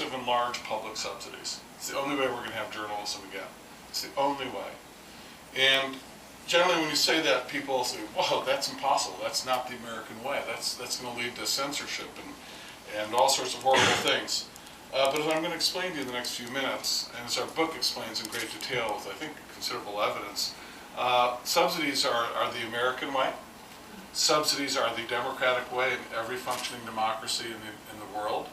massive and large public subsidies. It's the only way we're going to have journalism again. It's the only way. And generally when you say that, people say, whoa, that's impossible. That's not the American way. That's going to lead to censorship and all sorts of horrible things. But as I'm going to explain to you in the next few minutes, and as our book explains in great detail with, I think, considerable evidence, subsidies are the American way. Subsidies are the democratic way in every functioning democracy in the world.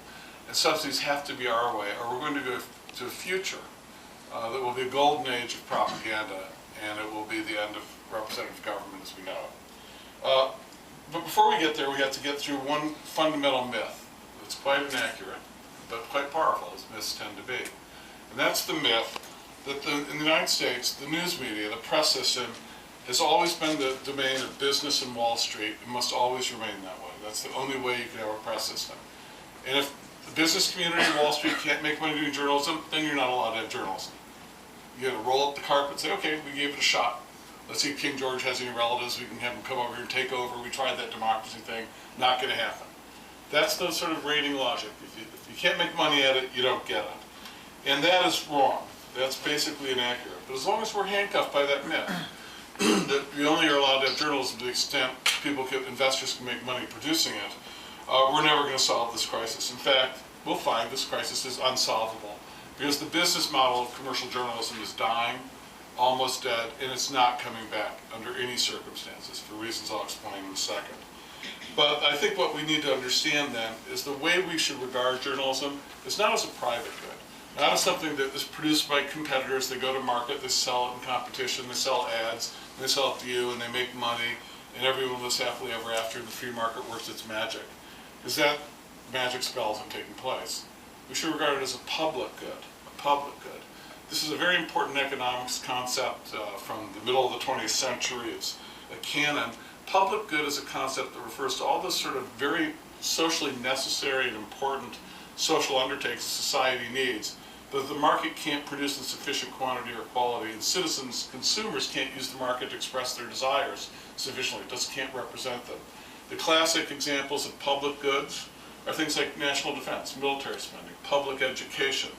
And subsidies have to be our way, or we're going to go to a future that will be a golden age of propaganda, and it will be the end of representative government as we know it. But before we get there, we have to get through one fundamental myth that's quite inaccurate, but quite powerful, as myths tend to be. And that's the myth that in the United States, the news media, the press system, has always been the domain of business and Wall Street. It must always remain that way. That's the only way you can have a press system. And if the business community and Wall Street can't make money doing journalism, then you're not allowed to have journalism. You got to roll up the carpet and say, okay, we gave it a shot. Let's see if King George has any relatives. We can have him come over here and take over. We tried that democracy thing. Not going to happen. That's the sort of rating logic. If you can't make money at it, you don't get it. And that is wrong. That's basically inaccurate. But as long as we're handcuffed by that myth, that we only are allowed to have journalism to the extent investors can make money producing it, we're never going to solve this crisis. In fact, we'll find this crisis is unsolvable because the business model of commercial journalism is dying, almost dead, and it's not coming back under any circumstances for reasons I'll explain in a second. But I think what we need to understand then is the way we should regard journalism is not as a private good, not as something that is produced by competitors. They go to market, they sell it in competition, they sell ads, and they sell it to you, and they make money, and everyone lives happily ever after, and the free market works its magic. Because that magic spell isn't taking place. We should regard it as a public good, a public good. This is a very important economics concept from the middle of the 20th century. It's a canon. Public good is a concept that refers to all those sort of very socially necessary and important social undertakings society needs, but the market can't produce in sufficient quantity or quality, and citizens, consumers, can't use the market to express their desires sufficiently. It just can't represent them. The classic examples of public goods are things like national defense, military spending, public education,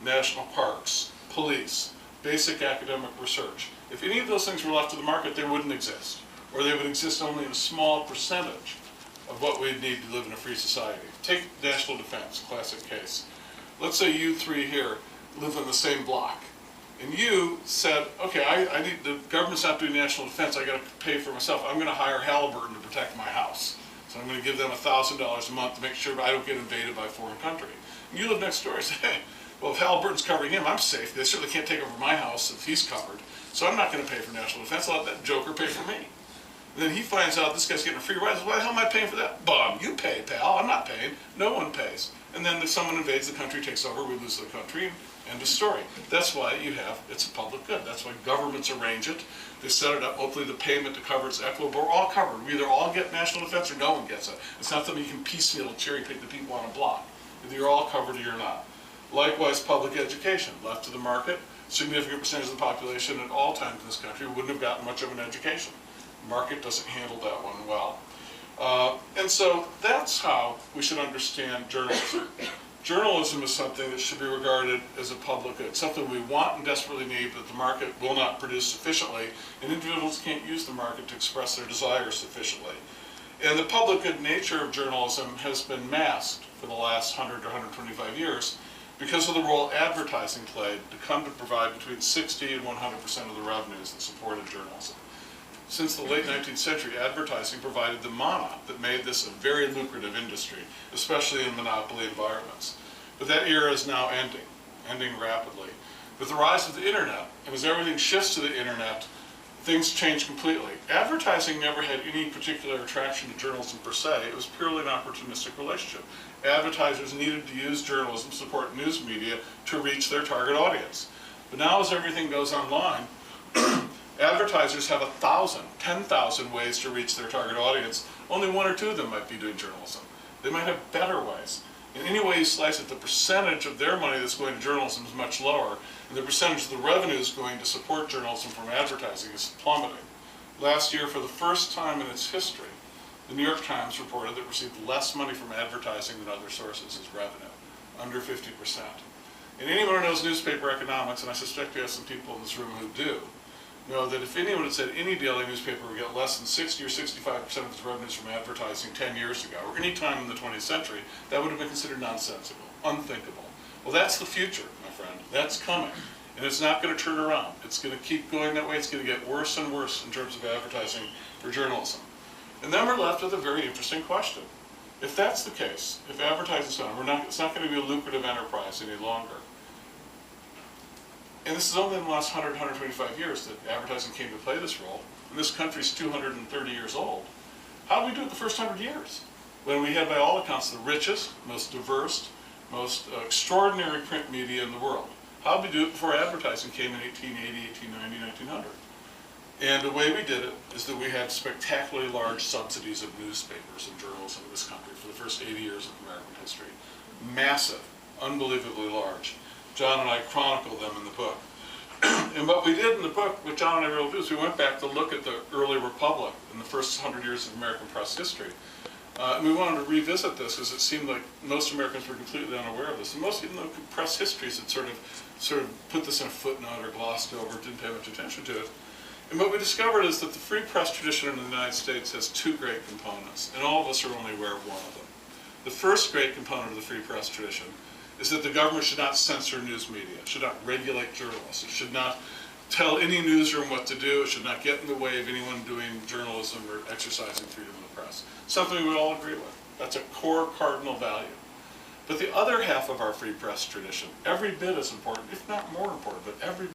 national parks, police, basic academic research. If any of those things were left to the market, they wouldn't exist, or they would exist only in a small percentage of what we'd need to live in a free society. Take national defense, classic case. Let's say you three here live on the same block, and you said, okay, I need, the government's not doing national defense, I got to pay for myself. I'm going to hire Halliburton to protect my house. So I'm going to give them $1,000 a month to make sure I don't get invaded by a foreign country. And you live next door and say, hey, well, if Halliburton's covering him, I'm safe. They certainly can't take over my house if he's covered. So I'm not going to pay for national defense. I'll let that joker pay for me. And then he finds out this guy's getting a free ride. Why the hell am I paying for that? Bum, you pay, pal. I'm not paying. No one pays. And then if someone invades the country, takes over, we lose the country. End of story. That's why it's a public good. That's why governments arrange it. They set it up. Hopefully the payment to cover it's equitable. We're all covered. We either all get national defense or no one gets it. It's not something you can piecemeal cherry pick the people on a block. Either you're all covered or you're not. Likewise, public education. Left to the market, significant percentage of the population at all times in this country wouldn't have gotten much of an education. The market doesn't handle that one well. And so that's how we should understand journalism. Journalism is something that should be regarded as a public good, something we want and desperately need, but the market will not produce sufficiently, and individuals can't use the market to express their desires sufficiently. And the public good nature of journalism has been masked for the last 100 to 125 years because of the role advertising played to come to provide between 60 and 100% of the revenues that supported journalism. Since the late 19th century, advertising provided the mana that made this a very lucrative industry, especially in monopoly environments. But that era is now ending rapidly. With the rise of the internet, and as everything shifts to the internet, things change completely. Advertising never had any particular attraction to journalism per se. It was purely an opportunistic relationship. Advertisers needed to use journalism to support news media to reach their target audience. But now as everything goes online, advertisers have 1,000, 10,000 ways to reach their target audience. Only one or two of them might be doing journalism. They might have better ways. In any way you slice it, the percentage of their money that's going to journalism is much lower, and the percentage of the revenues going to support journalism from advertising is plummeting. Last year, for the first time in its history, the New York Times reported that it received less money from advertising than other sources as revenue. under 50%. And anyone who knows newspaper economics, and I suspect we have some people in this room who do, know that if anyone had said any daily newspaper would get less than 60 or 65% of its revenues from advertising 10 years ago, or any time in the 20th century, that would have been considered nonsensical, unthinkable. Well, that's the future, my friend. That's coming. And it's not going to turn around. It's going to keep going that way. It's going to get worse and worse in terms of advertising for journalism. And then we're left with a very interesting question. If that's the case, if advertising is gone, it's not going to be a lucrative enterprise any longer. And this is only in the last 100, 125 years that advertising came to play this role. And this country's 230 years old. How did we do it the first 100 years? When we had, by all accounts, the richest, most diverse, most extraordinary print media in the world. How did we do it before advertising came in 1880, 1890, 1900? And the way we did it is that we had spectacularly large subsidies of newspapers and journalism in this country for the first 80 years of American history. Massive, unbelievably large. John and I chronicled them in the book. And what we did in the book, what John and I really did, is we went back to look at the early republic in the first 100 years of American press history. And we wanted to revisit this because it seemed like most Americans were completely unaware of this. And most even though press histories had sort of put this in a footnote or glossed over, didn't pay much attention to it. And what we discovered is that the free press tradition in the United States has two great components, and all of us are only aware of one of them. The first great component of the free press tradition is that the government should not censor news media, should not regulate journalists, it should not tell any newsroom what to do, it should not get in the way of anyone doing journalism or exercising freedom of the press. Something we all agree with. That's a core cardinal value. But the other half of our free press tradition, every bit as important, if not more important, but every